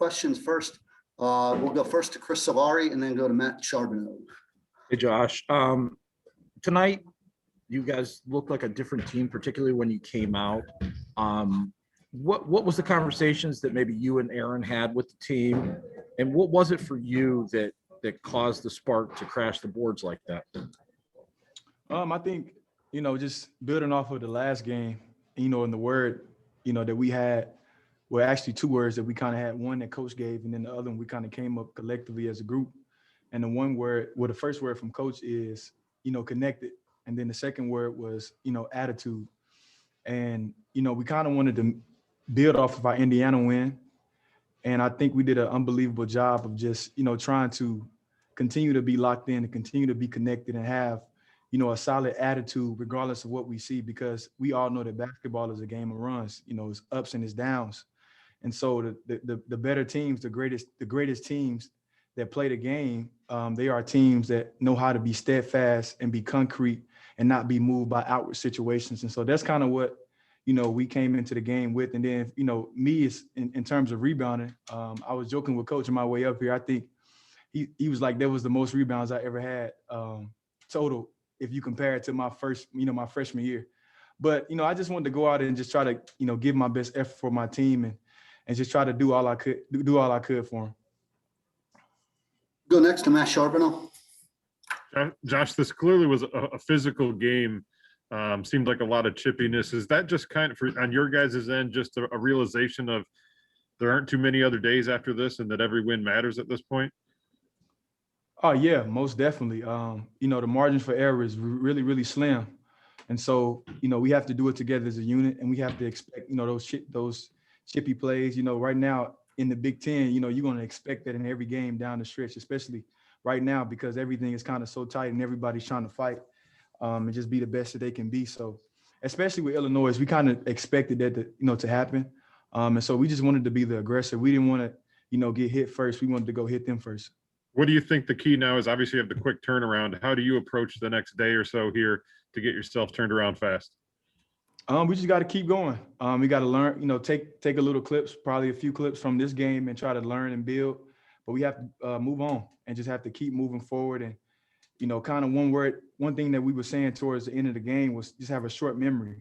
questions first. We'll go first to Chris Solari and then go to Matt Charbonneau. Hey, Josh. Tonight, you guys looked like a different team, particularly when you came out. What was the conversations that maybe you and Aaron had with the team, and what was it for you that caused the spark to crash the boards like that? I think, just building off of the last game, and the word, that we had, well, actually two words that we kind of had, one that coach gave, and then the other one we kind of came up collectively as a group. And the one word, well, the first word from coach is, connected. And then the second word was, attitude. And, we kind of wanted to build off of our Indiana win. And I think we did an unbelievable job of just, trying to continue to be locked in and continue to be connected and have, a solid attitude regardless of what we see, because we all know that basketball is a game of runs, it's ups and it's downs. And so the better teams, the greatest teams that play the game, they are teams that know how to be steadfast and be concrete and not be moved by outward situations. And so that's kind of what, we came into the game with. And then, me is in terms of rebounding, I was joking with coach on my way up here. I think he was like, that was the most rebounds I ever had total, if you compare it to my first, my freshman year. But, I just wanted to go out and just try to, give my best effort for my team and just try to do all I could for them. Go next to Matt Charbonneau. Josh, this clearly was a physical game. Seemed like a lot of chippiness. Is that just kind of, on your guys' end, just a realization of there aren't too many other days after this and that every win matters at this point? Oh, yeah, most definitely. The margin for error is really, really slim. And so, we have to do it together as a unit, and we have to expect, those chippy plays. Right now in the Big Ten, you're going to expect that in every game down the stretch, especially right now, because everything is kind of so tight and everybody's trying to fight and just be the best that they can be. So especially with Illinois, we kind of expected that to happen. And so we just wanted to be the aggressor. We didn't want to, get hit first. We wanted to go hit them first. What do you think the key now is? Obviously, you have the quick turnaround. How do you approach the next day or so here to get yourself turned around fast? We just got to keep going. We got to learn, take a little clips, probably a few clips from this game and try to learn and build. But we have to move on and just have to keep moving forward. And, kind of one thing that we were saying towards the end of the game was just have a short memory.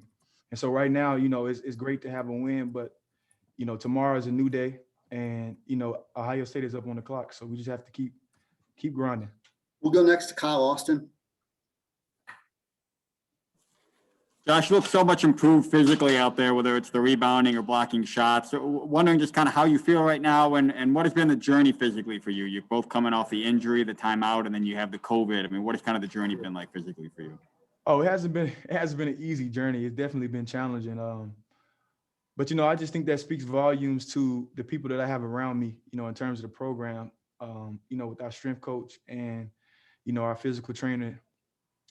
And so right now, it's great to have a win, but, tomorrow is a new day. And, Ohio State is up on the clock. So we just have to keep grinding. We'll go next to Kyle Austin. Josh, you look so much improved physically out there, whether it's the rebounding or blocking shots. So wondering just kind of how you feel right now and what has been the journey physically for you? You're both coming off the injury, the timeout, and then you have the COVID. I mean, what has kind of the journey been like physically for you? Oh, it hasn't been an easy journey. It's definitely been challenging. But, I just think that speaks volumes to the people that I have around me, in terms of the program, with our strength coach and, our physical trainer.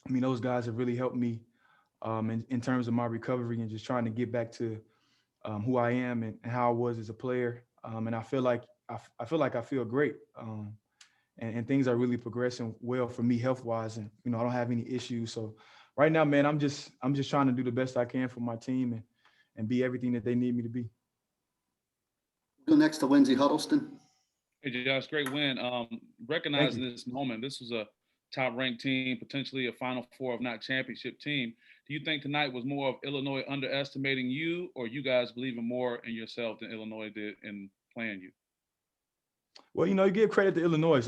I mean, those guys have really helped me in terms of my recovery and just trying to get back to who I am and how I was as a player. And I feel like I feel great. And things are really progressing well for me health-wise. And, I don't have any issues. So right now, man, I'm just trying to do the best I can for my team and be everything that they need me to be. Go next to Lindsey Huddleston. Hey, Josh, great win. Recognizing this moment, this was a top-ranked team, potentially a Final Four, if not championship team. Do you think tonight was more of Illinois underestimating you, or you guys believing more in yourself than Illinois did in playing you? Well, you give credit to Illinois.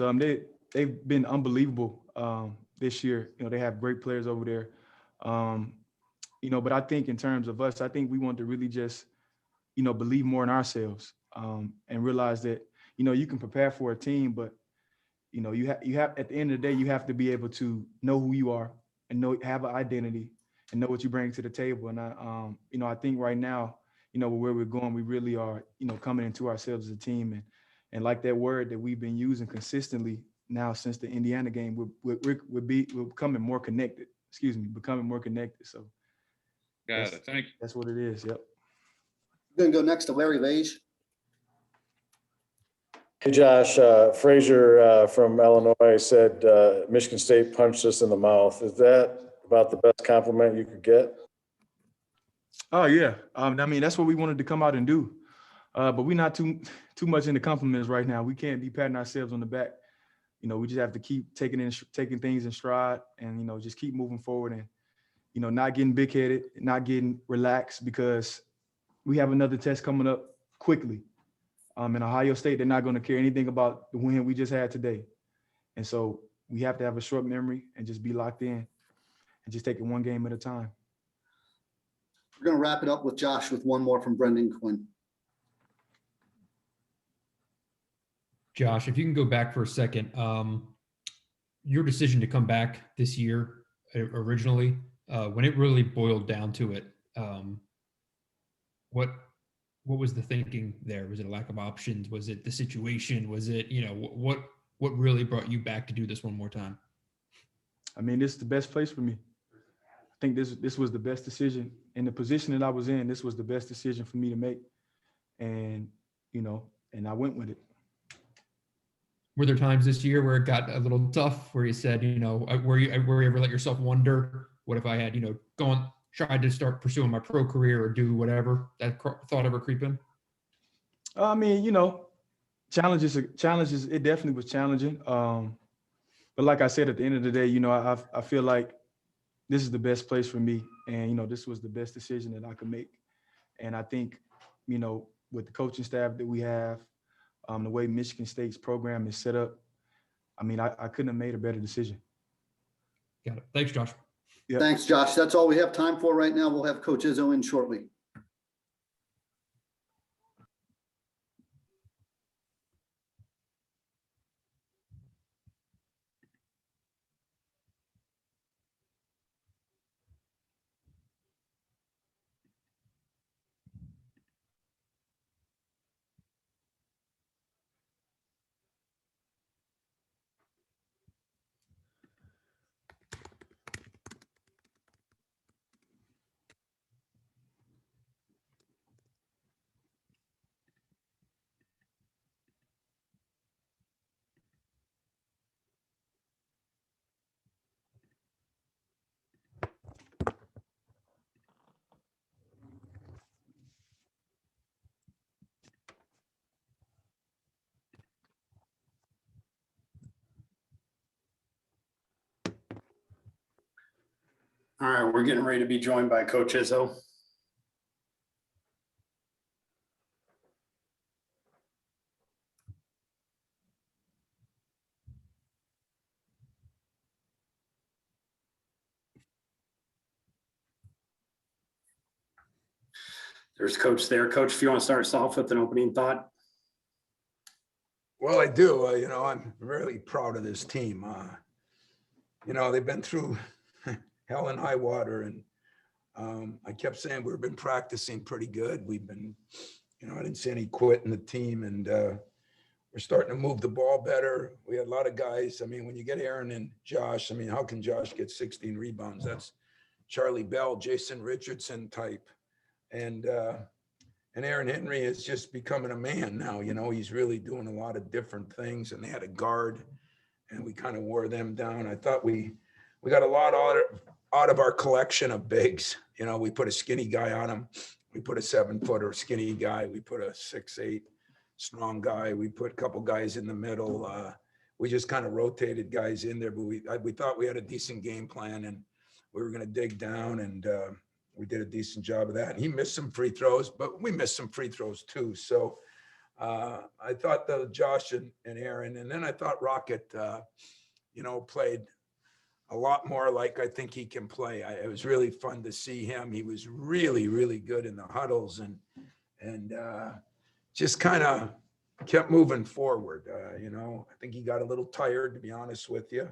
They've been unbelievable this year. They have great players over there. But I think in terms of us, I think we want to really just, believe more in ourselves and realize that, you can prepare for a team, but, you have at the end of the day, you have to be able to know who you are and have an identity and know what you bring to the table. And I think right now, where we're going, we really are, coming into ourselves as a team. And like that word that we've been using consistently now since the Indiana game, we're becoming more connected. Becoming more connected. So got it. Thank you. That's what it is. Yep. We're going to go next to Larry Lage. Hey, Josh, Frazier from Illinois said Michigan State punched us in the mouth. Is that about the best compliment you could get? Oh, yeah. I mean, that's what we wanted to come out and do. But we're not too much into compliments right now. We can't be patting ourselves on the back. You know, we just have to keep taking things in stride and, you know, just keep moving forward and, you know, not getting big headed, not getting relaxed, because we have another test coming up quickly. In Ohio State, they're not going to care anything about the win we just had today. And so we have to have a short memory and just be locked in and just take it one game at a time. We're going to wrap it up with Josh with one more from Brendan Quinn. Josh, if you can go back for a second, your decision to come back this year originally, when it really boiled down to it, what was the thinking there? Was it a lack of options? Was it the situation? Was it, you know, what really brought you back to do this one more time? I mean, this is the best place for me. I think this was the best decision in the position that I was in. This was the best decision for me to make, and you know, and I went with it. Were there times this year where it got a little tough, where you said, you know, were you ever let yourself wonder, what if I had, you know, tried to start pursuing my pro career or do whatever? That thought ever creep in? I mean, you know, challenges. It definitely was challenging. But like I said, at the end of the day, you know, I feel like this is the best place for me, and you know, this was the best decision that I could make. And I think, you know, with the coaching staff that we have, the way Michigan State's program is set up, I mean, I couldn't have made a better decision. Got it. Thanks, Josh. Yep. Thanks, Josh. That's all we have time for right now. We'll have Coach Izzo in shortly. All right, we're getting ready to be joined by Coach Izzo. There's Coach there. Coach, if you want to start us off with an opening thought. Well, I do. You know, I'm really proud of this team. You know, they've been through hell and high water, and I kept saying we've been practicing pretty good. We've been, you know, I didn't see any quit in the team, and we're starting to move the ball better. We had a lot of guys. I mean, when you get Aaron and Josh, I mean, how can Josh get 16 rebounds? That's Charlie Bell, Jason Richardson type. And Aaron Henry is just becoming a man now. You know, he's really doing a lot of different things, and they had a guard, and we kind of wore them down. I thought we got a lot out of our collection of bigs. You know, we put a skinny guy on him. We put a 7-footer skinny guy. We put a 6'8" strong guy. We put a couple guys in the middle. We just kind of rotated guys in there, but we thought we had a decent game plan, and we were going to dig down, and we did a decent job of that. And he missed some free throws, but we missed some free throws too. So I thought Josh and Aaron, and then I thought Rocket, you know, played a lot more like I think he can play. It was really fun to see him. He was really, really good in the huddles, and just kind of kept moving forward. You know, I think he got a little tired, to be honest with you.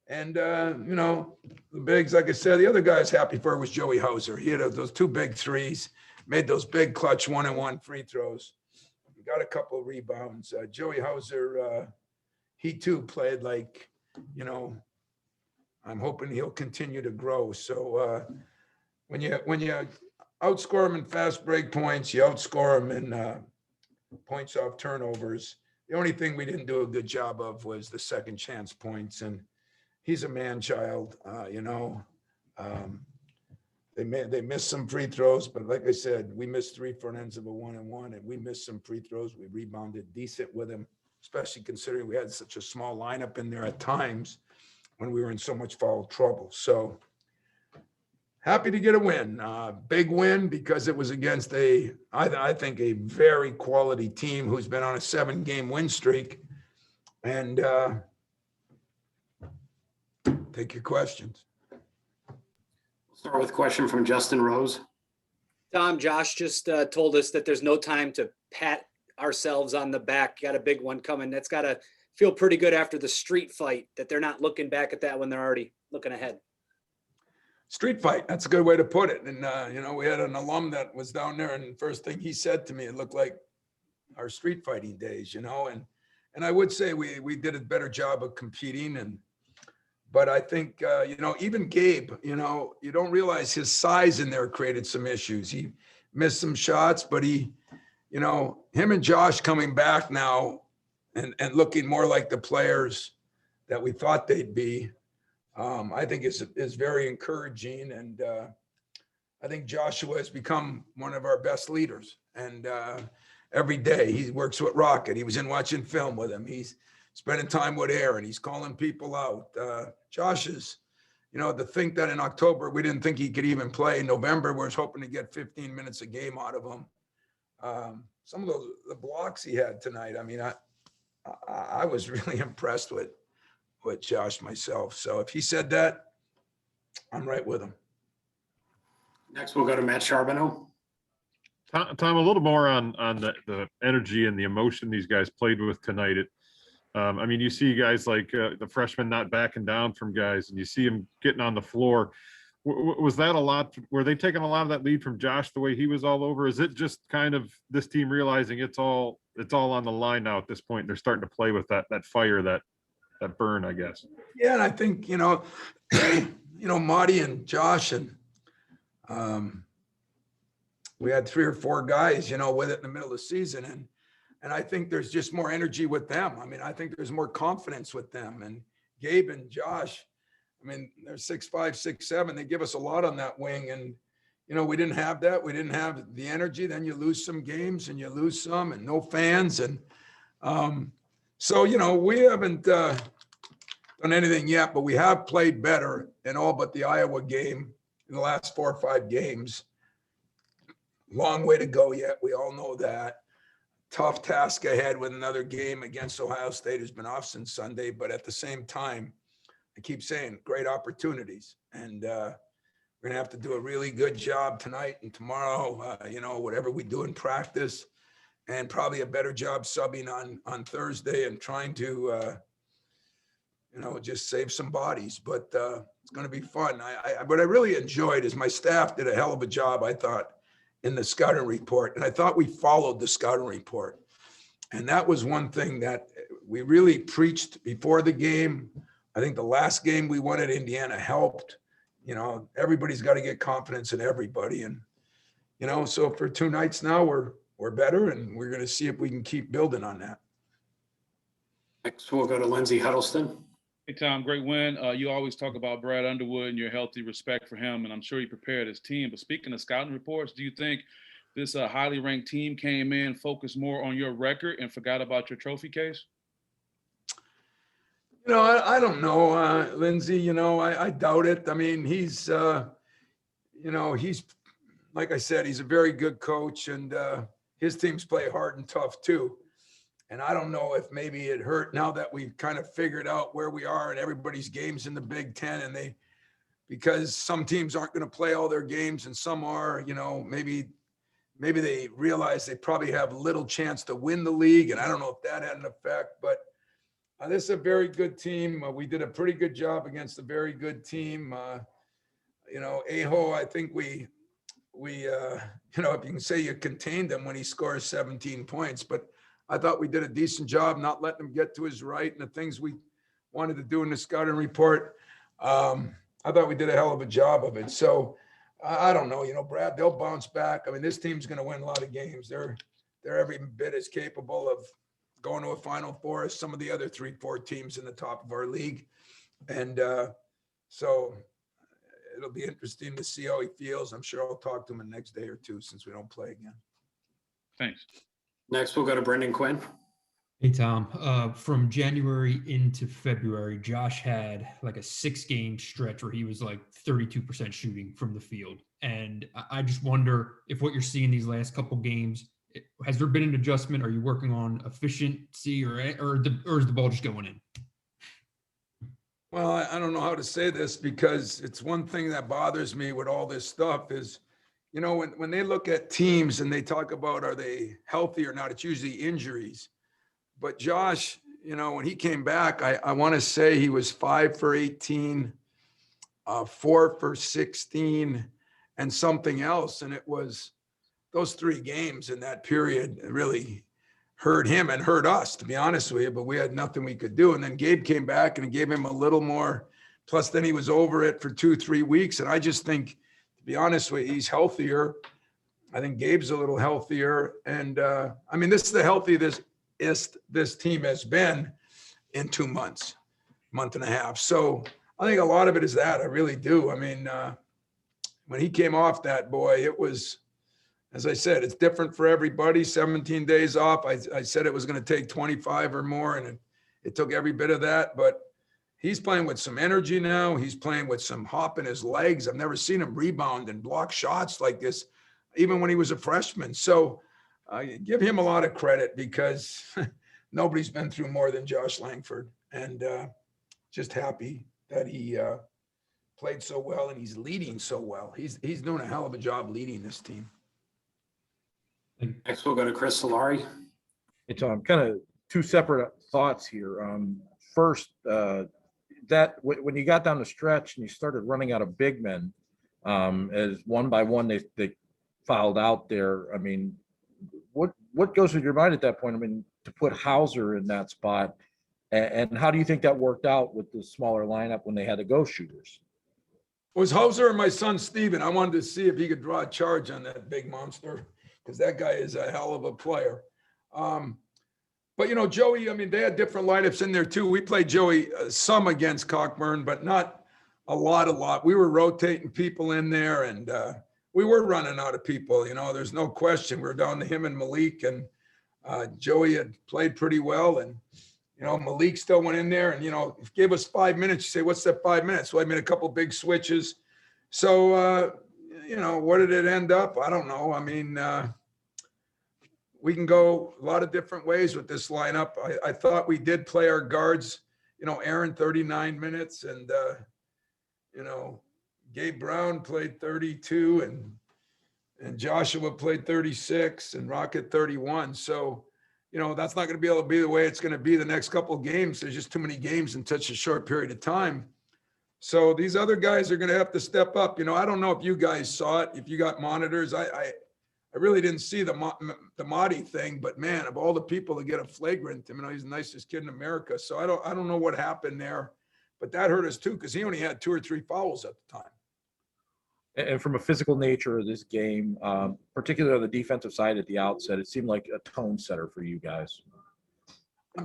And, you know, the bigs, like I said, the other guy I was happy for was Joey Hauser. He had those 2 big threes, made those big clutch 1-and-1 free throws. He got a couple of rebounds. Joey Hauser, he too played like, you know, I'm hoping he'll continue to grow. So when you outscore him in fast break points, you outscore him in points off turnovers. The only thing we didn't do a good job of was the second chance points. And he's a man child, you know. They missed some free throws, but like I said, we missed 3 front ends of a 1-and-1, and we missed some free throws. We rebounded decent with them, especially considering we had such a small lineup in there at times when we were in so much foul trouble. So happy to get a win, big win, because it was against I think a very quality team who's been on a 7-game win streak. And take your questions. Start with a question from Justin Rose. Tom, Josh just told us that there's no time to pat ourselves on the back. Got a big one coming. That's got to feel pretty good after the street fight, that they're not looking back at that when they're already looking ahead. Street fight, that's a good way to put it. And, we had an alum that was down there, and the first thing he said to me, it looked like our street fighting days, and I would say we did a better job of competing. But I think, even Gabe, you don't realize his size in there created some issues. He missed some shots, but him and Josh coming back now and looking more like the players that we thought they'd be, I think is very encouraging. And I think Joshua has become one of our best leaders. And every day he works with Rocket. He was in watching film with him. He's spending time with Aaron. He's calling people out. Josh is, to think that in October, we didn't think he could even play. In November, we was hoping to get 15 minutes a game out of him. Some of the blocks he had tonight, I mean, I was really impressed with Josh myself. So if he said that, I'm right with him. Next, we'll go to Matt Charbonneau. Tom, a little more on the energy and the emotion these guys played with tonight. You see guys like the freshmen not backing down from guys, and you see them getting on the floor. Was that a lot? Were they taking a lot of that lead from Josh the way he was all over? Is it just kind of this team realizing it's all on the line now at this point? They're starting to play with that fire, that burn, I guess. Yeah, and I think Marty and Josh and we had 3 or 4 guys, with it in the middle of the season, and I think there's just more energy with them. I mean, I think there's more confidence with them. And Gabe and Josh, they're 6'5", 6'7". They give us a lot on that wing. And, we didn't have that. We didn't have the energy. Then you lose some games and you lose some, and no fans. And so, we haven't done anything yet, but we have played better in all but the Iowa game in the last 4 or 5 games. Long way to go yet. We all know that. Tough task ahead with another game against Ohio State, who's been off since Sunday. But at the same time, I keep saying great opportunities. And we're going to have to do a really good job tonight and tomorrow, whatever we do in practice, and probably a better job subbing on Thursday and trying to, just save some bodies. But it's going to be fun. What I really enjoyed is my staff did a hell of a job, I thought, in the scouting report. And I thought we followed the scouting report. And that was one thing that we really preached before the game. I think the last game we won at Indiana helped. Everybody's got to get confidence in everybody. And, so for 2 nights now, we're better, and we're going to see if we can keep building on that. Next, we'll go to Lindsey Huddleston. Hey, Tom, great win. You always talk about Brad Underwood and your healthy respect for him, and I'm sure he prepared his team. But speaking of scouting reports, do you think this highly ranked team came in, focused more on your record and forgot about your trophy case? I don't know, Lindsey, I doubt it. I mean, he's like I said, he's a very good coach, and his teams play hard and tough too. And I don't know if maybe it hurt now that we've kind of figured out where we are in everybody's games in the Big Ten, and because some teams aren't going to play all their games and some are, maybe they realize they probably have little chance to win the league. And I don't know if that had an effect, but this is a very good team. We did a pretty good job against a very good team. Aho, I think we if you can say you contained him when he scores 17 points, but I thought we did a decent job not letting him get to his right and the things we wanted to do in the scouting report. I thought we did a hell of a job of it. So I don't know, Brad, they'll bounce back. I mean, this team's going to win a lot of games. They're every bit as capable of going to a Final Four as some of the other 3-4 teams in the top of our league. And so it'll be interesting to see how he feels. I'm sure I'll talk to him the next day or two since we don't play again. Thanks. Next, we'll go to Brendan Quinn. Hey, Tom, from January into February, Josh had like a 6-game stretch where he was like 32% shooting from the field. And I just wonder if what you're seeing these last couple games, has there been an adjustment? Are you working on efficiency or is the ball just going in? Well, I don't know how to say this because it's one thing that bothers me with all this stuff is, you know, when they look at teams and they talk about, are they healthy or not? It's usually injuries. But Josh, you know, when he came back, I want to say he was 5 for 18, 4 for 16, and something else. And it was those 3 games in that period really hurt him and hurt us, to be honest with you. But we had nothing we could do. And then Gabe came back and gave him a little more. Plus, then he was over it for 2-3 weeks. And I just think, to be honest with you, he's healthier. I think Gabe's a little healthier. And I mean, this is the healthiest this team has been in 2 months, month and a half. So I think a lot of it is that. I really do. I mean, when he came off that, boy, it was, as I said, it's different for everybody. 17 days off. I said it was going to take 25 or more, and it took every bit of that. But he's playing with some energy now. He's playing with some hop in his legs. I've never seen him rebound and block shots like this, even when he was a freshman. So I give him a lot of credit because nobody's been through more than Josh Langford, and just happy that he played so well and he's leading so well. He's doing a hell of a job leading this team. Next, we'll go to Chris Solari. Hey, Tom, kind of 2 separate thoughts here. First, that when you got down the stretch and you started running out of big men, as one by one they fouled out there. I mean, what goes through your mind at that point? I mean, to put Hauser in that spot, and how do you think that worked out with the smaller lineup when they had to go shooters? It was Hauser and my son Steven. I wanted to see if he could draw a charge on that big monster because that guy is a hell of a player. But, you know, Joey, I mean, they had different lineups in there too. We played Joey some against Cockburn, but not a lot. We were rotating people in there, and we were running out of people. You know, there's no question. We were down to him and Malik, and Joey had played pretty well. And, you know, Malik still went in there and, you know, gave us 5 minutes. You say, what's that 5 minutes? Well, I made a couple big switches. So, you know, what did it end up? I don't know. I mean, we can go a lot of different ways with this lineup. I thought we did play our guards, you know, Aaron 39 minutes and, you know, Gabe Brown played 32 and Joshua played 36 and Rocket 31. So, you know, that's not going to be able to be the way it's going to be the next couple of games. There's just too many games in such a short period of time. So these other guys are going to have to step up. You know, I don't know if you guys saw it, if you got monitors. I really didn't see the Mahdi thing, but man, of all the people to get a flagrant, you know, he's the nicest kid in America. So I don't know what happened there, but that hurt us too because he only had 2 or 3 fouls at the time. And from a physical nature of this game, particularly on the defensive side at the outset, it seemed like a tone setter for you guys.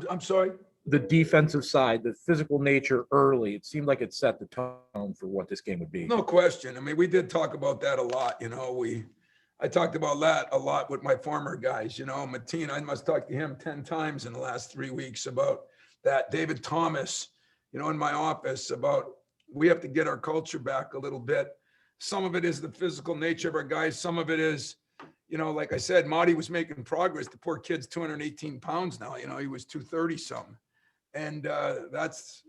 I'm sorry? The defensive side, the physical nature early, it seemed like it set the tone for what this game would be. No question. I mean, we did talk about that a lot. You know, I talked about that a lot with my former guys. You know, Mateen, I must talk to him 10 times in the last 3 weeks about that. David Thomas, you know, in my office about we have to get our culture back a little bit. Some of it is the physical nature of our guys. Some of it is, you know, like I said, Mahdi was making progress. The poor kid's 218 pounds now. You know, he was 230 something. And that's,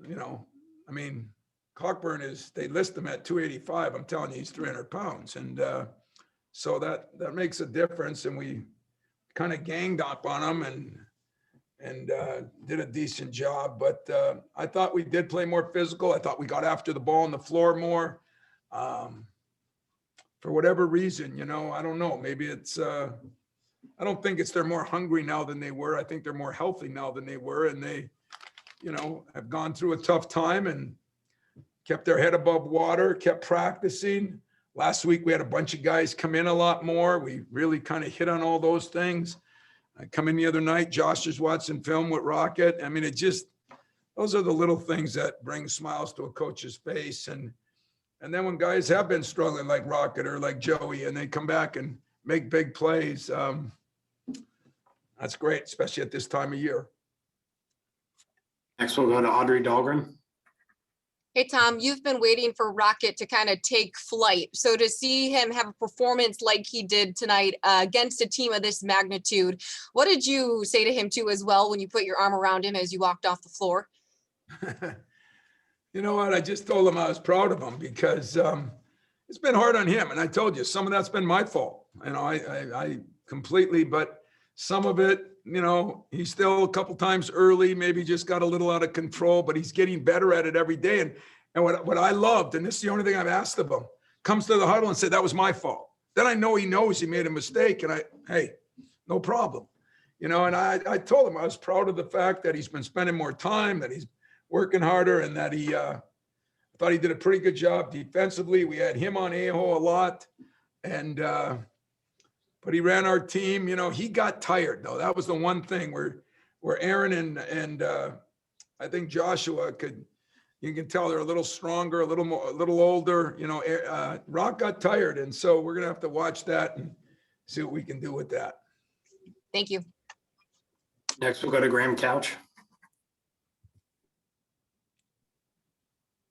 you know, I mean, Cockburn they list him at 285. I'm telling you, he's 300 pounds. And so that makes a difference. And we kind of ganged up on him and did a decent job. But I thought we did play more physical. I thought we got after the ball on the floor more. For whatever reason, you know, I don't know. Maybe it's, I don't think they're more hungry now than they were. I think they're more healthy now than they were. And they, you know, have gone through a tough time and kept their head above water, kept practicing. Last week, we had a bunch of guys come in a lot more. We really kind of hit on all those things. I come in the other night, Josh is watching film with Rocket. I mean, those are the little things that bring smiles to a coach's face. And, And then when guys have been struggling like Rocket or like Joey, and they come back and make big plays, that's great, especially at this time of year. Next, we'll go to Audrey Dahlgren. Hey, Tom, you've been waiting for Rocket to kind of take flight. So to see him have a performance like he did tonight against a team of this magnitude, what did you say to him too as well when you put your arm around him as you walked off the floor? You know what? I just told him I was proud of him because it's been hard on him. And I told you, some of that's been my fault. You know, I completely, but some of it, you know, he's still a couple times early, maybe just got a little out of control, but he's getting better at it every day. And what I loved, and this is the only thing I've asked of him, comes to the huddle and said, that was my fault. Then I know he knows he made a mistake, and hey, no problem. You know, and I told him I was proud of the fact that he's been spending more time, that he's working harder, and that he I thought he did a pretty good job defensively. We had him on a-hole a lot, and but he ran our team. You know, he got tired though. That was the one thing where Aaron and I think Joshua you can tell they're a little stronger, a little older. You know, Rock got tired, and so we're gonna have to watch that and see what we can do with that. Thank you. Next, we'll go to Graham Couch.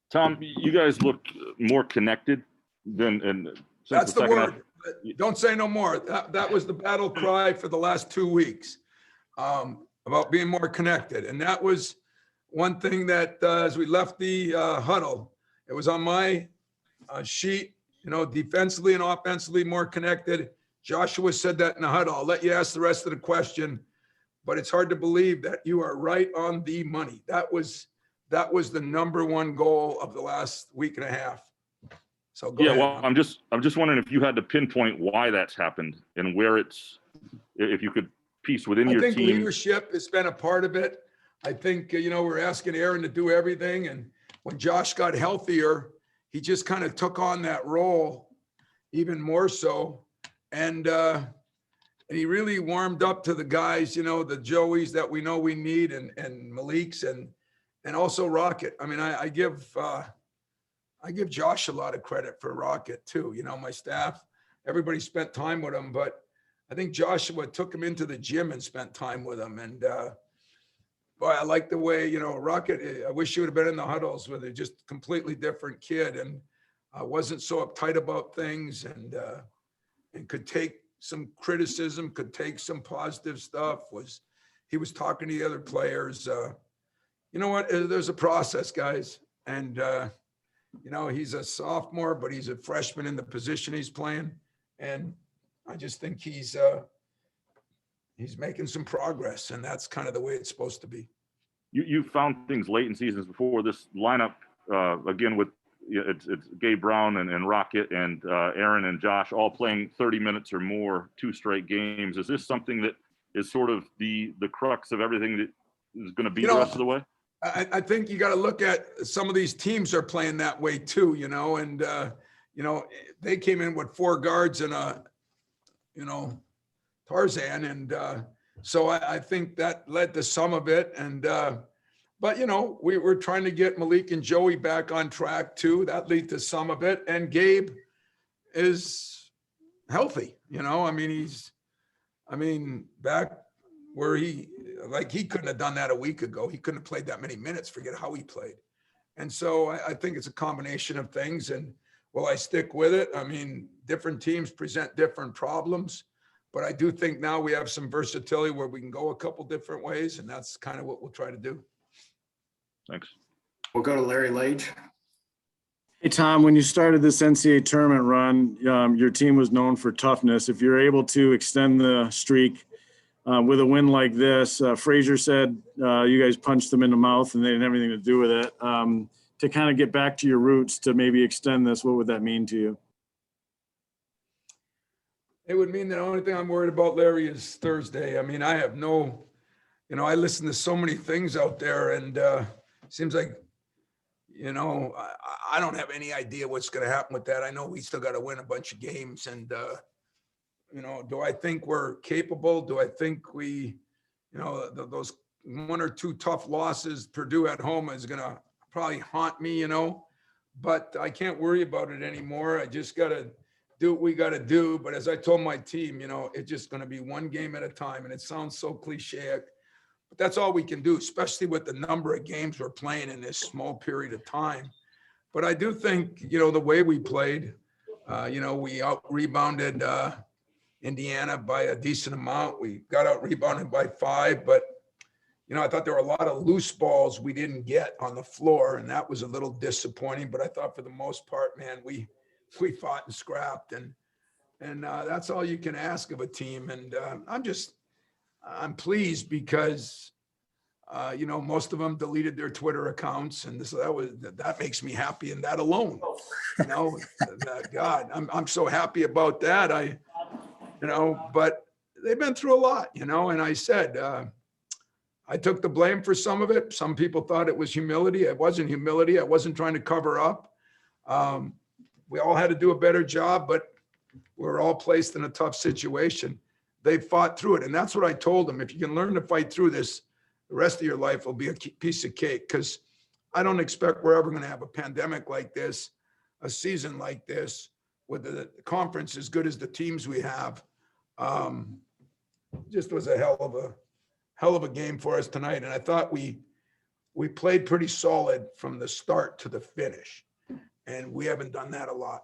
Tom, you guys look more connected than That's the word. Don't say no more. That was the battle cry for the last 2 weeks, about being more connected. And that was one thing that as we left the huddle, it was on my sheet, you know, defensively and offensively more connected. Joshua said that in the huddle. I'll let you ask the rest of the question, but it's hard to believe that you are right on the money. That was the number one goal of the last week and a half. So go ahead. Well, I'm just wondering if you had to pinpoint why that's happened and where if you could piece within your team. I think leadership has been a part of it. I think, you know, we're asking Aaron to do everything. And when Josh got healthier, he just kind of took on that role even more so. And he really warmed up to the guys, you know, the Joeys that we know we need, and Malik's and also Rocket. I mean, I give Josh a lot of credit for Rocket too. You know, my staff, everybody spent time with him, but I think Joshua took him into the gym and spent time with him. And boy, I like the way, you know, Rocket, I wish you would have been in the huddles with a just completely different kid, and wasn't so uptight about things, and could take some criticism, could take some positive stuff. He was talking to the other players. You know what? There's a process, guys. And, you know, he's a sophomore, but he's a freshman in the position he's playing. And I just think he's making some progress, and that's kind of the way it's supposed to be. You found things late in seasons before this lineup, again, with it's Gabe Brown and Rocket and Aaron and Josh all playing 30 minutes or more, 2 straight games. Is this something that is sort of the crux of everything that is going to be the rest of the way? I think you got to look at some of these teams are playing that way too, you know, and, you know, they came in with 4 guards and you know, Tarzan. And so I think that led to some of it. And, but, you know, we're trying to get Malik and Joey back on track too. That led to some of it. And Gabe is healthy, you know, I mean, back where he couldn't have done that a week ago. He couldn't have played that many minutes, forget how he played. And so I think it's a combination of things. And will I stick with it? I mean, different teams present different problems, but I do think now we have some versatility where we can go a couple different ways, and that's kind of what we'll try to do. Thanks. We'll go to Larry Lage. Hey, Tom, when you started this NCAA tournament run, your team was known for toughness. If you're able to extend the streak with a win like this, Frazier said you guys punched them in the mouth and they didn't have anything to do with it. To kind of get back to your roots, to maybe extend this, what would that mean to you? It would mean the only thing I'm worried about, Larry, is Thursday. I mean, I have no, you know, I listen to so many things out there, and seems like, you know, I don't have any idea what's going to happen with that. I know we still got to win a bunch of games, and you know, do I think we're capable? Do I think we, you know, those 1 or 2 tough losses, Purdue at home is going to probably haunt me, you know, but I can't worry about it anymore. I just got to do what we got to do. But as I told my team, it's just going to be one game at a time. And it sounds so cliche, but that's all we can do, especially with the number of games we're playing in this small period of time. But I do think, the way we played, we out rebounded Indiana by a decent amount. We got out rebounded by 5, but I thought there were a lot of loose balls we didn't get on the floor, and that was a little disappointing. But I thought for the most part, man, we fought and scrapped, and that's all you can ask of a team. And I'm pleased because most of them deleted their Twitter accounts, and that makes me happy, and that alone, God, I'm so happy about that. But they've been through a lot, and I said, I took the blame for some of it. Some people thought it was humility. It wasn't humility. I wasn't trying to cover up. We all had to do a better job, but we're all placed in a tough situation. They fought through it. And that's what I told them. If you can learn to fight through this, the rest of your life will be a piece of cake, because I don't expect we're ever going to have a pandemic like this, a season like this, with the conference as good as the teams we have. Just was a hell of a game for us tonight. And I thought we played pretty solid from the start to the finish. And we haven't done that a lot.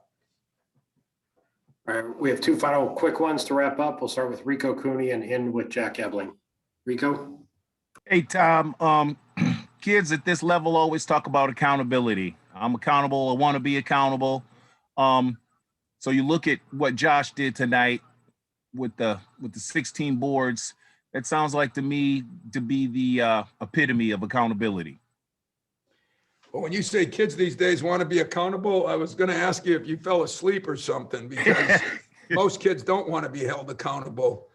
All right, we have 2 final quick ones to wrap up. We'll start with Rico Cooney and end with Jack Ebling. Rico? Hey, Tom. Kids at this level always talk about accountability. I'm accountable. I want to be accountable. So you look at what Josh did tonight with the 16 boards. It sounds like to me to be the epitome of accountability. Well, when you say kids these days want to be accountable, I was going to ask you if you fell asleep or something, because most kids don't want to be held accountable.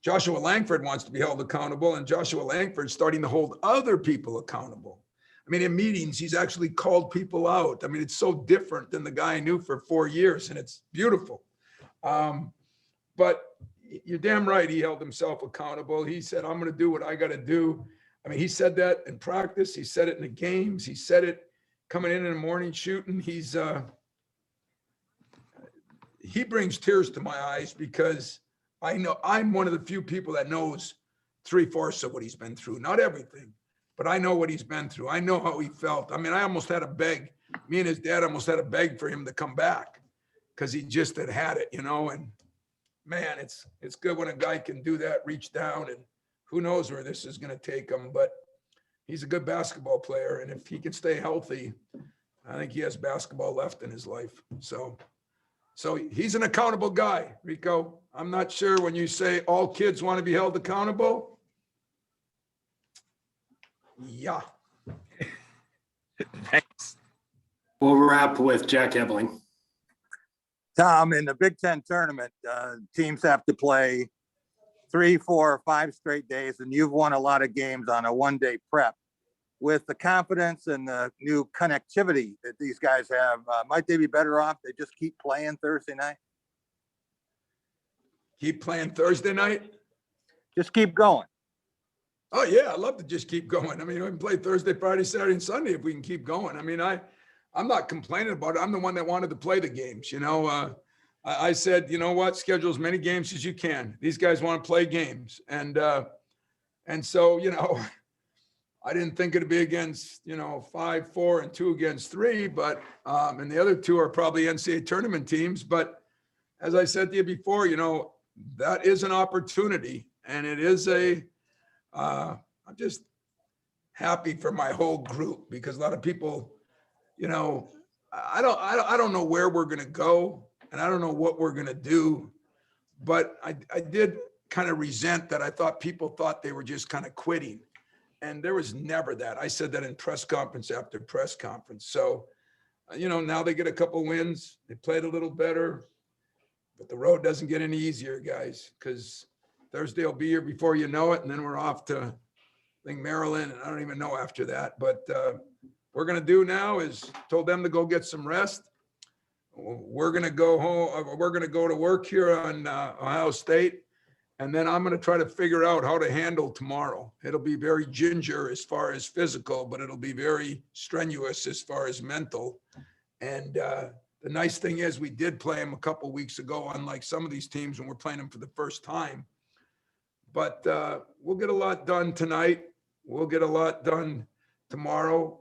Joshua Langford wants to be held accountable, and Joshua Langford's starting to hold other people accountable. I mean, in meetings, he's actually called people out. I mean, it's so different than the guy I knew for 4 years, and it's beautiful. But you're damn right, he held himself accountable. He said, I'm going to do what I got to do. I mean, he said that in practice. He said it in the games. He said it coming in the morning shooting. He brings tears to my eyes, because I know I'm one of the few people that knows 3/4 of what he's been through. Not everything, but I know what he's been through. I know how he felt. I mean, I almost had to beg. Me and his dad almost had to beg for him to come back, because he just had it, and man, it's good when a guy can do that, reach down, and who knows where this is going to take him. But he's a good basketball player, and if he can stay healthy, I think he has basketball left in his life. So he's an accountable guy, Rico. I'm not sure when you say all kids want to be held accountable. Yeah. Thanks. We'll wrap with Jack Ebling. Tom, in the Big Ten tournament, teams have to play 3, 4, 5 straight days, and you've won a lot of games on a one-day prep. With the confidence and the new connectivity that these guys have, might they be better off? They just keep playing Thursday night? Keep playing Thursday night? Just keep going. Oh, yeah, I'd love to just keep going. I mean, we can play Thursday, Friday, Saturday, and Sunday if we can keep going. I mean, I'm not complaining about it. I'm the one that wanted to play the games. I said, you know what, schedule as many games as you can. These guys want to play games. And so, I didn't think it'd be against, 5, 4, and 2 against 3, but, and the other 2 are probably NCAA tournament teams. But as I said to you before, that is an opportunity, and it is I'm just happy for my whole group, because a lot of people, I don't know where we're going to go, and I don't know what we're going to do, but I did kind of resent that. I thought people thought they were just kind of quitting, and there was never that. I said that in press conference after press conference. So, now they get a couple wins. They played a little better, but the road doesn't get any easier, guys, because Thursday will be here before you know it, and then we're off to, I think, Maryland, and I don't even know after that. But we're going to do now is told them to go get some rest. We're going to go home. We're going to go to work here on Ohio State, And then I'm going to try to figure out how to handle tomorrow. It'll be very ginger as far as physical, but it'll be very strenuous as far as mental. And the nice thing is we did play them a couple weeks ago, unlike some of these teams when we're playing them for the first time. But we'll get a lot done tonight. We'll get a lot done tomorrow.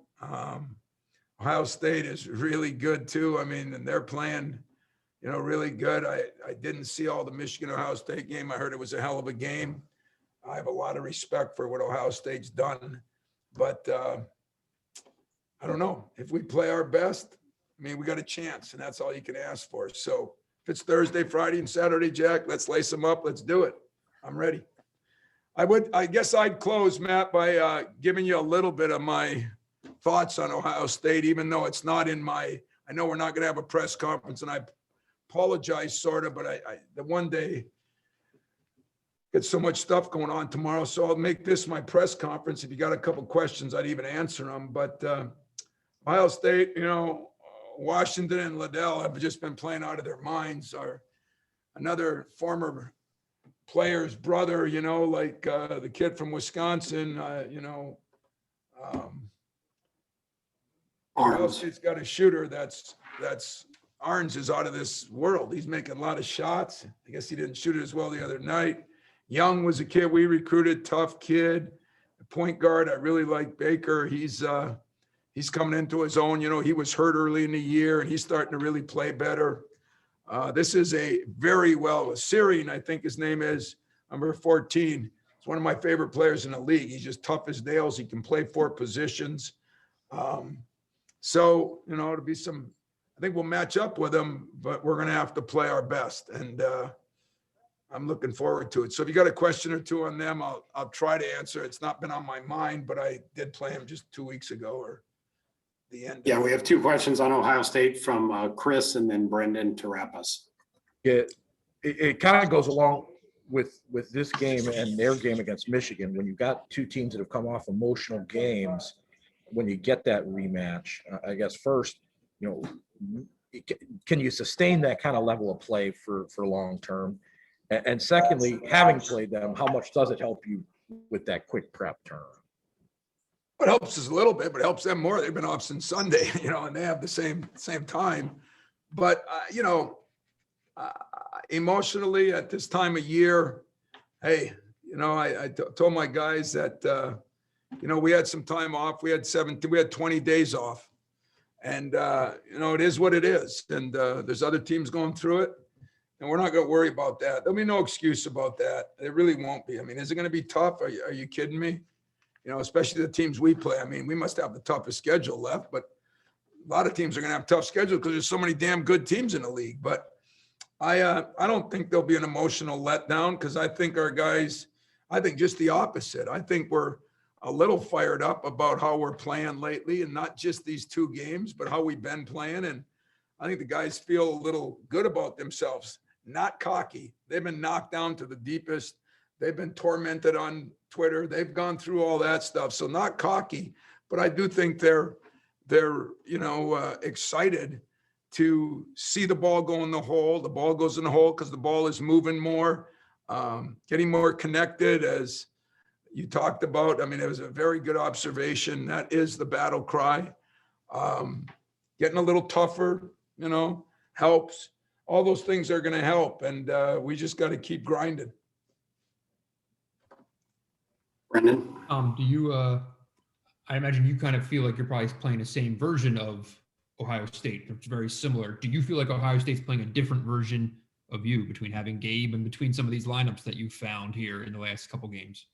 Ohio State is really good too. I mean, and they're playing, you know, really good. I didn't see all the Michigan-Ohio State game. I heard it was a hell of a game. I have a lot of respect for what Ohio State's done. But I don't know. If we play our best, I mean, we got a chance, and that's all you can ask for. So if it's Thursday, Friday, and Saturday, Jack, let's lace them up. Let's do it. I'm ready. I guess I'd close, Matt, by giving you a little bit of my thoughts on Ohio State, even though it's not in my, I know we're not going to have a press conference, and I apologize sort of, but the one day get so much stuff going on tomorrow. So I'll make this my press conference. If you got a couple questions, I'd even answer them. But Ohio State, you know, Washington and Liddell have just been playing out of their minds. Are another former player's brother, you know, like the kid from Wisconsin, you know, Ohio State's got a shooter that's Arns is out of this world. He's making a lot of shots. I guess he didn't shoot it as well the other night. Young was a kid we recruited, tough kid. The point guard, I really like Baker. He's coming into his own. You know, he was hurt early in the year, and he's starting to really play better. This is a very well, Syrian, I think his name is, number 14. He's one of my favorite players in the league. He's just tough as nails. He can play 4 positions. So, you know, it'll be some, I think we'll match up with them, but we're going to have to play our best. And I'm looking forward to it. So if you got a question or two on them, I'll try to answer. It's not been on my mind, but I did play them just 2 weeks ago or the end. Yeah, we have 2 questions on Ohio State from Chris and then Brendan to wrap us. It kind of goes along with this game and their game against Michigan. When you've got 2 teams that have come off emotional games, when you get that rematch, I guess first, you know, can you sustain that kind of level of play for long term? And secondly, having played them, how much does it help you with that quick prep turn? It helps us a little bit, but it helps them more. They've been off since Sunday, you know, and they have the same time. But you know, emotionally at this time of year, hey, you know, I told my guys that you know, we had some time off. We had 20 days off, and you know, it is what it is. And there's other teams going through it, and we're not going to worry about that. There'll be no excuse about that. It really won't be. I mean, is it going to be tough? Are you kidding me? You know, especially the teams we play. I mean, we must have the toughest schedule left, but a lot of teams are going to have tough schedules because there's so many damn good teams in the league. But I don't think there'll be an emotional letdown because I think our guys, I think just the opposite. I think we're a little fired up about how we're playing lately, and not just these 2 games, but how we've been playing. And I think the guys feel a little good about themselves, not cocky. They've been knocked down to the deepest. They've been tormented on Twitter. They've gone through all that stuff. So not cocky, but I do think they're you know, excited to see the ball go in the hole. The ball goes in the hole because the ball is moving more, getting more connected, as you talked about. I mean, it was a very good observation. That is the battle cry. Getting a little tougher, you know, helps. All those things are going to help, and we just got to keep grinding. Brendan? Do you, I imagine you kind of feel like you're probably playing the same version of Ohio State. It's very similar. Do you feel like Ohio State's playing a different version of you between having Gabe and between some of these lineups that you've found here in the last couple games?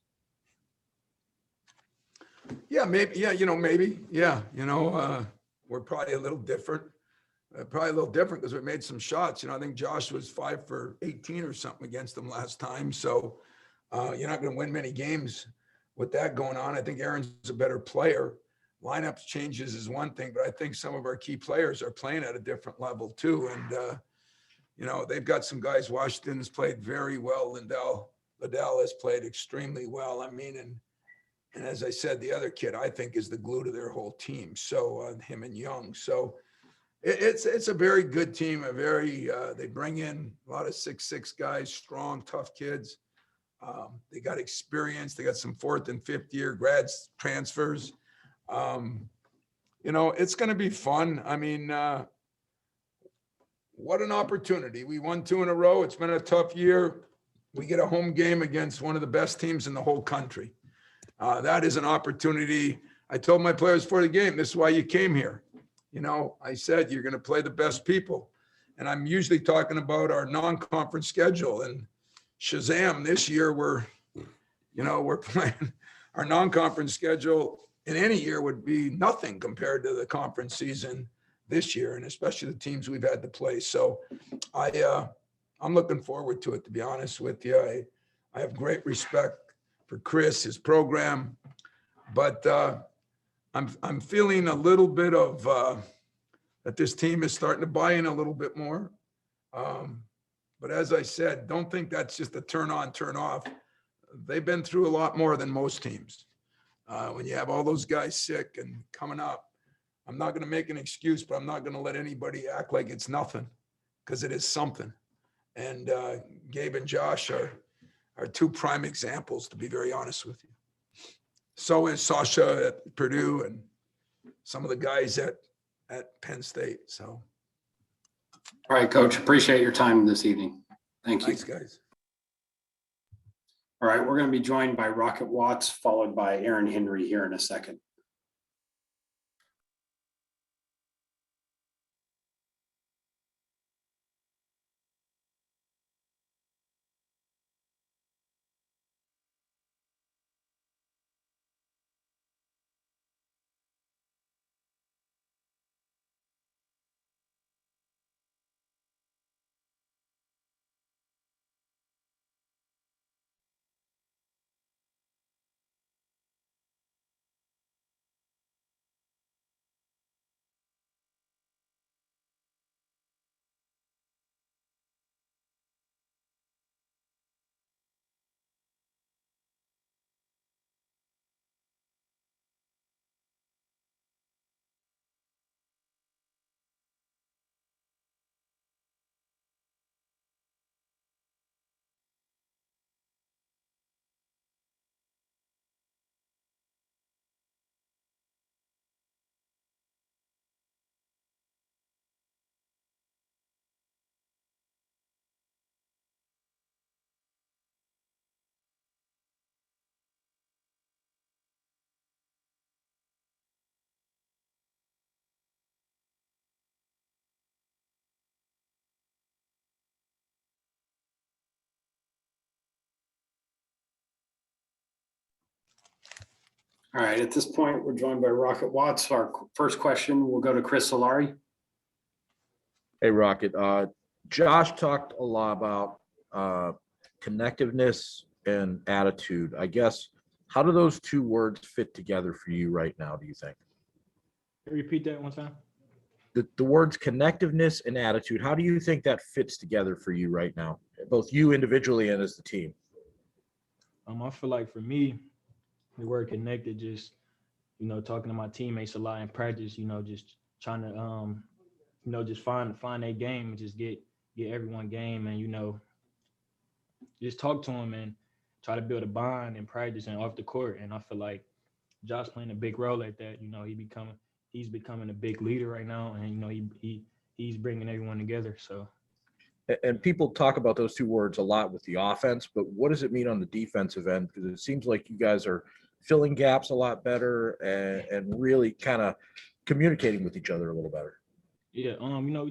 Yeah, maybe. Yeah, you know, maybe. Yeah, you know, we're probably a little different. Because we made some shots. You know, I think Josh was 5 for 18 or something against them last time. So you're not going to win many games with that going on. I think Aaron's a better player. Lineups changes is one thing, but I think some of our key players are playing at a different level too. And, you know, they've got some guys. Washington has played very well. Liddell has played extremely well. I mean, and as I said, the other kid, I think, is the glue to their whole team. So him and Young. So it's a very good team. They bring in a lot of 6'6" guys, strong, tough kids. They got experience. They got some 4th and 5th year grads transfers. You know, it's going to be fun. I mean, what an opportunity. We won 2 in a row. It's been a tough year. We get a home game against one of the best teams in the whole country. That is an opportunity. I told my players before the game, this is why you came here. You know, I said, you're going to play the best people. And I'm usually talking about our non-conference schedule, and Shazam, this year we're playing our non-conference schedule in any year would be nothing compared to the conference season this year, and especially the teams we've had to play. So I'm looking forward to it, to be honest with you. I have great respect for Chris, his program, but I'm feeling a little bit of that this team is starting to buy in a little bit more. But as I said, don't think that's just a turn on, turn off. They've been through a lot more than most teams. When you have all those guys sick and coming up, I'm not going to make an excuse, but I'm not going to let anybody act like it's nothing, because it is something. And Gabe and Josh are 2 prime examples, to be very honest with you. So is Sasha at Purdue and some of the guys at Penn State. So. All right, Coach, appreciate your time this evening. Thank you. Thanks, guys. All right, we're going to be joined by Rocket Watts, followed by Aaron Henry here in a second. All right, at this point, we're joined by Rocket Watts. Our first question will go to Chris Solari. Hey, Rocket. Josh talked a lot about connectiveness and attitude. I guess, how do those 2 words fit together for you right now, do you think? Repeat that one time. The words connectiveness and attitude, how do you think that fits together for you right now, both you individually and as the team? I feel like for me, the word connected, just, talking to my teammates a lot in practice, just trying to, just find their game and just get everyone game and, just talk to them and try to build a bond in practice and off the court. And I feel like Josh playing a big role at that. He's becoming a big leader right now, and he's bringing everyone together. So. And people talk about those 2 words a lot with the offense, but what does it mean on the defensive end? Because it seems like you guys are filling gaps a lot better and really kind of communicating with each other a little better. Yeah, we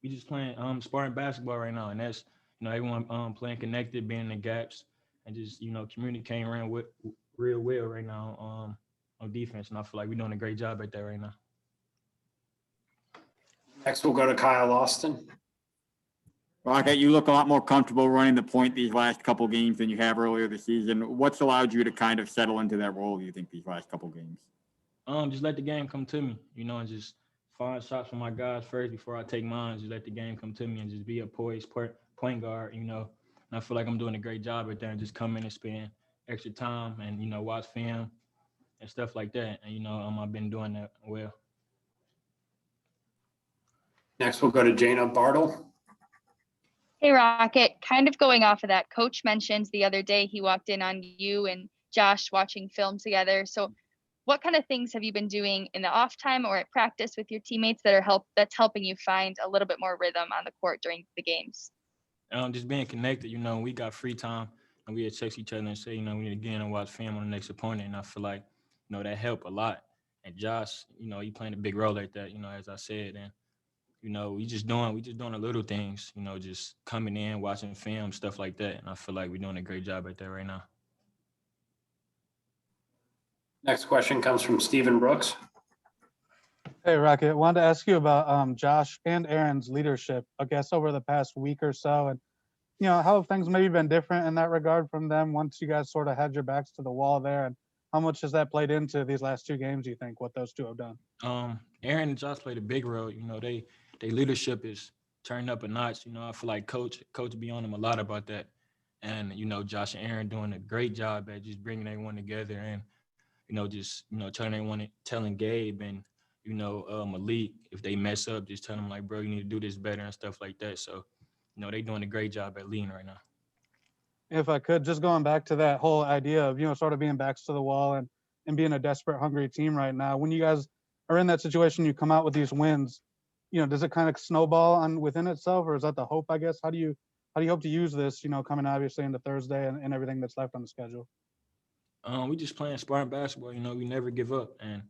just playing sparring basketball right now, and that's everyone playing connected, being in the gaps, and just communicating real well right now on defense. And I feel like we're doing a great job at that right now. Next, we'll go to Kyle Austin. Rocket, you look a lot more comfortable running the point these last couple games than you have earlier this season. What's allowed you to kind of settle into that role, do you think, these last couple games? Just let the game come to me, and just find shots from my guys first before I take mine. Just let the game come to me and just be a poised point guard, And I feel like I'm doing a great job at that, and just come in and spend extra time and, watch film and stuff like that. And, I've been doing that well. Next, we'll go to Jaina Bartle. Hey, Rocket, kind of going off of that, Coach mentioned the other day he walked in on you and Josh watching film together. So what kind of things have you been doing in the off time or at practice with your teammates that's helping you find a little bit more rhythm on the court during the games? Just being connected, we got free time and we had text each other and say, we need to get in and watch film on the next opponent. And I feel like, that helped a lot. And Josh, he playing a big role like that, as I said. And, we just doing the little things, just coming in, watching film, stuff like that. And I feel like we're doing a great job at that right now. Next question comes from Stephen Brooks. Hey, Rocket, wanted to ask you about Josh and Aaron's leadership, I guess, over the past week or so. And, how have things maybe been different in that regard from them once you guys sort of had your backs to the wall there? And how much has that played into these last two games, you think, what those two have done? Aaron and Josh played a big role. Their leadership is turned up a notch. I feel like Coach be on them a lot about that. And, Josh and Aaron doing a great job at just bringing everyone together and, telling Gabe and, Malik, if they mess up, just tell them like, bro, you need to do this better and stuff like that. So, they doing a great job at leading right now. If I could, just going back to that whole idea of, sort of being backs to the wall and being a desperate, hungry team right now, when you guys are in that situation, you come out with these wins, does it kind of snowball on within itself, or is that the hope, I guess? How do you hope to use this, coming obviously into Thursday and everything that's left on the schedule? We just playing smart basketball. We never give up. And,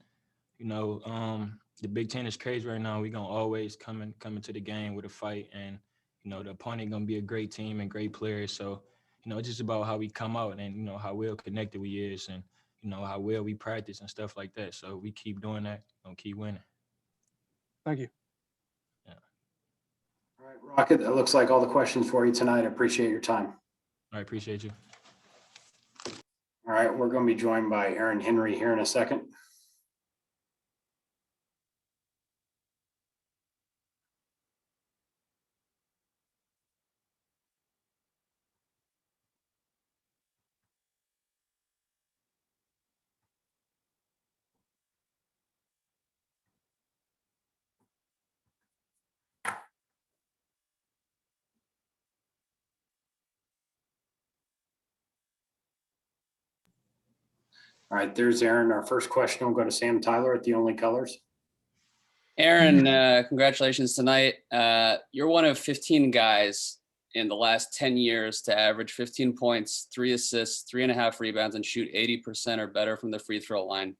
the Big Ten is crazy right now. We're going to always come into the game with a fight. And, the opponent going to be a great team and great players. So, it's just about how we come out and, how well connected we is and, how well we practice and stuff like that. So we keep doing that and keep winning. Thank you. Yeah. All right, Rocket, that looks like all the questions for you tonight. I appreciate your time. I appreciate you. All right, we're going to be joined by Aaron Henry here in a second. All right, there's Aaron. Our first question will go to Sam Tyler at the Only Colors. Aaron, congratulations tonight. You're one of 15 guys in the last 10 years to average 15 points, 3 assists, 3.5 rebounds, and shoot 80% or better from the free throw line.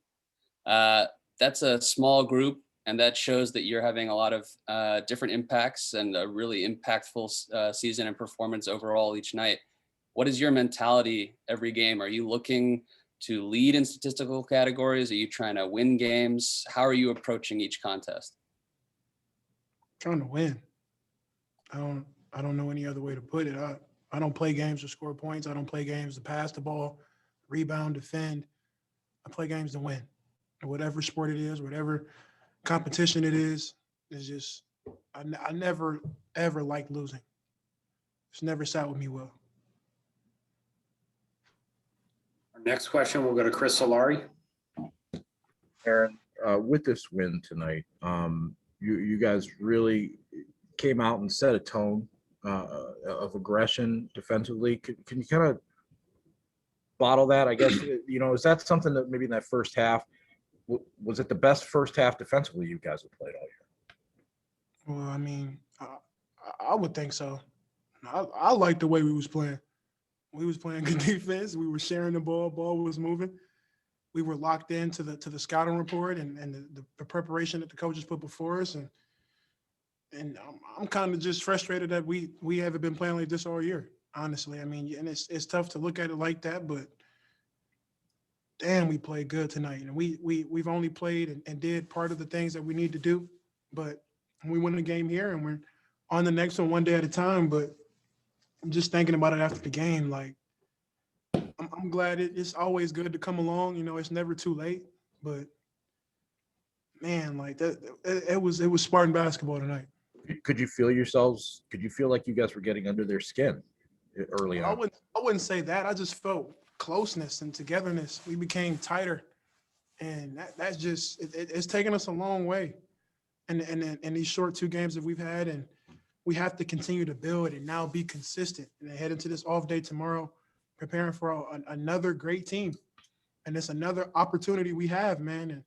That's a small group, and that shows that you're having a lot of different impacts and a really impactful season and performance overall each night. What is your mentality every game? Are you looking to lead in statistical categories? Are you trying to win games? How are you approaching each contest? Trying to win. I don't know any other way to put it. I don't play games to score points. I don't play games to pass the ball, rebound, defend. I play games to win. Whatever sport it is, whatever competition it is, it's just I never ever liked losing. It's never sat with me well. Our next question will go to Chris Solari. Aaron, with this win tonight, you guys really came out and set a tone of aggression defensively. Can you kind of bottle that? I guess, is that something that maybe in that first half, was it the best first half defensively you guys have played all year? Well, I mean, I would think so. I like the way we was playing. We was playing good defense. We were sharing the ball. Ball was moving. We were locked into the scouting report and the preparation that the coaches put before us. And I'm kind of just frustrated that we haven't been playing like this all year, honestly. I mean, and it's tough to look at it like that, but damn, we played good tonight. And we've only played and did part of the things that we need to do. But we win the game here and we're on the next one day at a time. But I'm just thinking about it after the game. Like, I'm glad it's always good to come along. It's never too late. But man, like that, it was Spartan basketball tonight. Could you feel yourselves? Could you feel like you guys were getting under their skin early on? I wouldn't say that. I just felt closeness and togetherness. We became tighter, and that's just it's taken us a long way. And these short 2 games that we've had, and we have to continue to build and now be consistent and head into this off day tomorrow, preparing for another great team. And it's another opportunity we have, man. And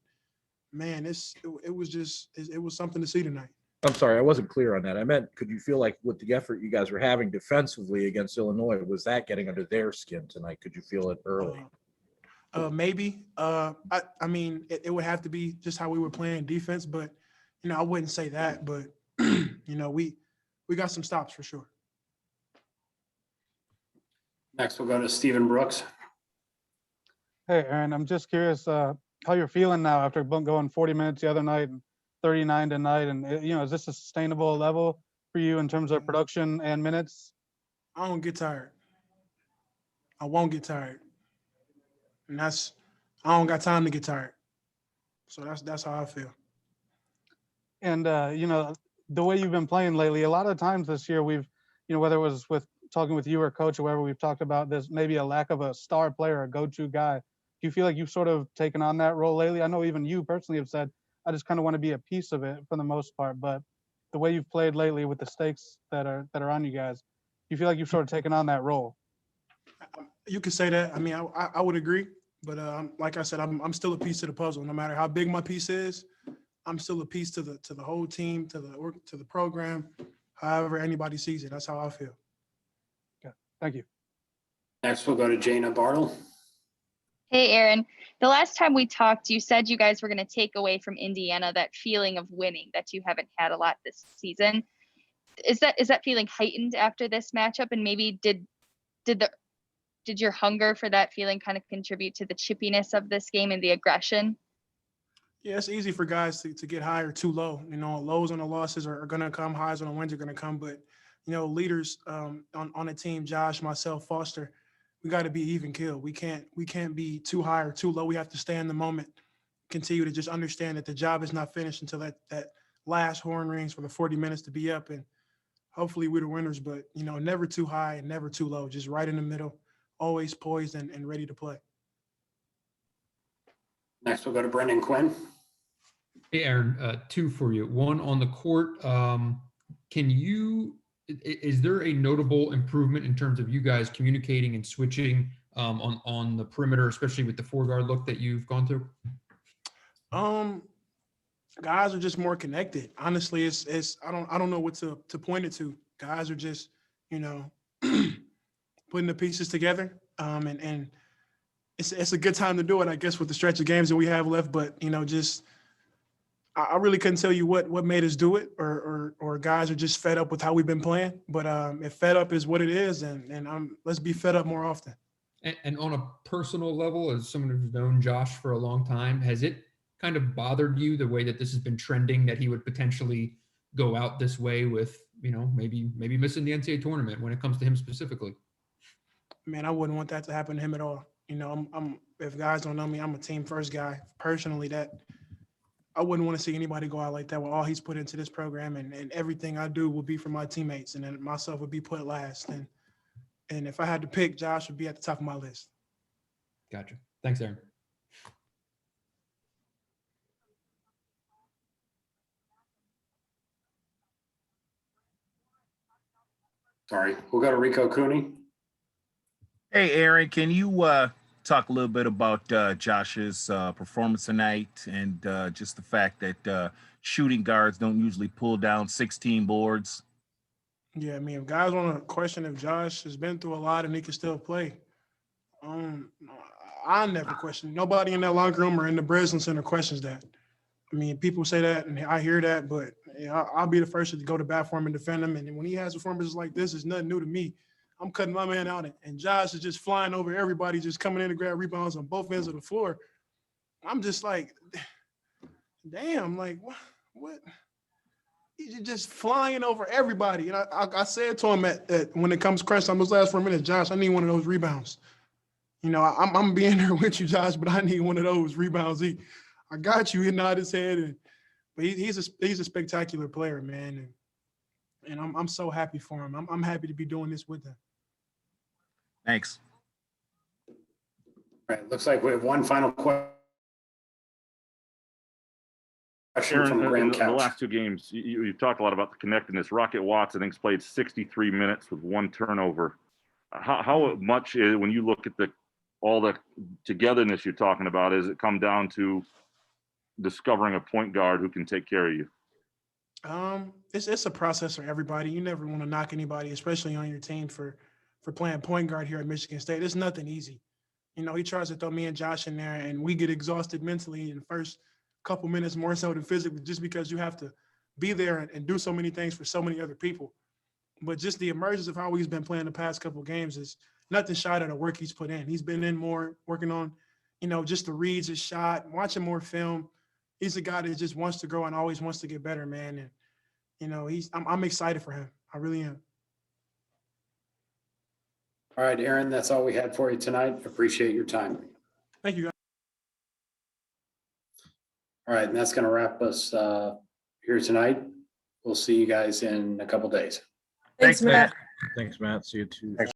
man, it was something to see tonight. I'm sorry, I wasn't clear on that. I meant, could you feel like with the effort you guys were having defensively against Illinois, was that getting under their skin tonight? Could you feel it early? Maybe. I mean, it would have to be just how we were playing defense, but I wouldn't say that. But we got some stops for sure. Next, we'll go to Stephen Brooks. Hey, Aaron, I'm just curious how you're feeling now after going 40 minutes the other night and 39 tonight. And, is this a sustainable level for you in terms of production and minutes? I don't get tired. I won't get tired. And I don't got time to get tired. So that's how I feel. And, the way you've been playing lately, a lot of times this year we've, whether it was with talking with you or coach or whoever, we've talked about there's maybe a lack of a star player, a go-to guy. Do you feel like you've sort of taken on that role lately? I know even you personally have said, I just kind of want to be a piece of it for the most part, but the way you've played lately with the stakes that are on you guys, do you feel like you've sort of taken on that role? You could say that. I mean, I would agree, but like I said, I'm still a piece of the puzzle. No matter how big my piece is, I'm still a piece to the whole team, to the program. However anybody sees it, that's how I feel. Okay, thank you. Next, we'll go to Jaina Bartle. Hey, Aaron. The last time we talked, you said you guys were going to take away from Indiana that feeling of winning that you haven't had a lot this season. Is that feeling heightened after this matchup? And maybe did your hunger for that feeling kind of contribute to the chippiness of this game and the aggression? Yeah, it's easy for guys to get high or too low. Lows on the losses are going to come, highs on the wins are going to come. But, leaders on a team, Josh, myself, Foster, we got to be even keel. We can't be too high or too low. We have to stay in the moment, continue to just understand that the job is not finished until that last horn rings for the 40 minutes to be up. And hopefully we're the winners, but, never too high and never too low, just right in the middle, always poised and ready to play. Next, we'll go to Brendan Quinn. Hey, Aaron, two for you. One on the court. Is there a notable improvement in terms of you guys communicating and switching on the perimeter, especially with the 4-guard look that you've gone through? Guys are just more connected. Honestly, it's I don't know what to point it to. Guys are just, putting the pieces together. And it's a good time to do it, I guess, with the stretch of games that we have left. But, I really couldn't tell you what made us do it, or guys are just fed up with how we've been playing. But if fed up is what it is, and let's be fed up more often. And on a personal level, as someone who's known Josh for a long time, has it kind of bothered you the way that this has been trending, that he would potentially go out this way with, maybe missing the NCAA tournament when it comes to him specifically? Man, I wouldn't want that to happen to him at all. If guys don't know me, I'm a team first guy. Personally, that I wouldn't want to see anybody go out like that with all he's put into this program, and everything I do will be for my teammates, and then myself would be put last. And if I had to pick, Josh would be at the top of my list. Gotcha. Thanks, Aaron. Sorry, we'll go to Rico Cooney. Hey, Aaron, can you talk a little bit about Josh's performance tonight, and just the fact that shooting guards don't usually pull down 16 boards? Yeah, I mean, if guys want to question if Josh has been through a lot and he can still play, I never question. Nobody in that locker room or in the Breslin Center questions that. I mean, people say that, and I hear that, but I'll be the first to go to bat for him and defend him. And when he has performances like this, it's nothing new to me. I'm cutting my man out, and Josh is just flying over everybody, just coming in to grab rebounds on both ends of the floor. I'm just like, damn, like, what? He's just flying over everybody. And I said to him at when it comes crunch time, those last 4 minutes, Josh, I need one of those rebounds. I'm being there with you, Josh, but I need one of those rebounds. I got you. He nodded his head, but he's a spectacular player, man, and I'm so happy for him. I'm happy to be doing this with him. Thanks. All right, looks like we have one final question. Question Aaron, from in Graham the Couch. last two games, you talked a lot about the connectedness. Rocket Watts, I think, played 63 minutes with 1 turnover. How much is, when you look at all the togetherness you're talking about, is it come down to discovering a point guard who can take care of you? It's a process for everybody. You never want to knock anybody, especially on your team, for playing point guard here at Michigan State. It's nothing easy. You know, he tries to throw me and Josh in there, and we get exhausted mentally in the first couple minutes more so than physically, just because you have to be there and do so many things for so many other people. But just the emergence of how he's been playing the past couple games is nothing shy of the work he's put in. He's been in more, working on, you know, just the reads, his shot, watching more film. He's a guy that just wants to grow and always wants to get better, man. And you know, I'm excited for him. I really am. All right, Aaron, that's all we had for you tonight. Appreciate your time. Thank you, guys. All right, and that's going to wrap us here tonight. We'll see you guys in a couple days. Thanks, Matt. Thanks, Matt. See you too.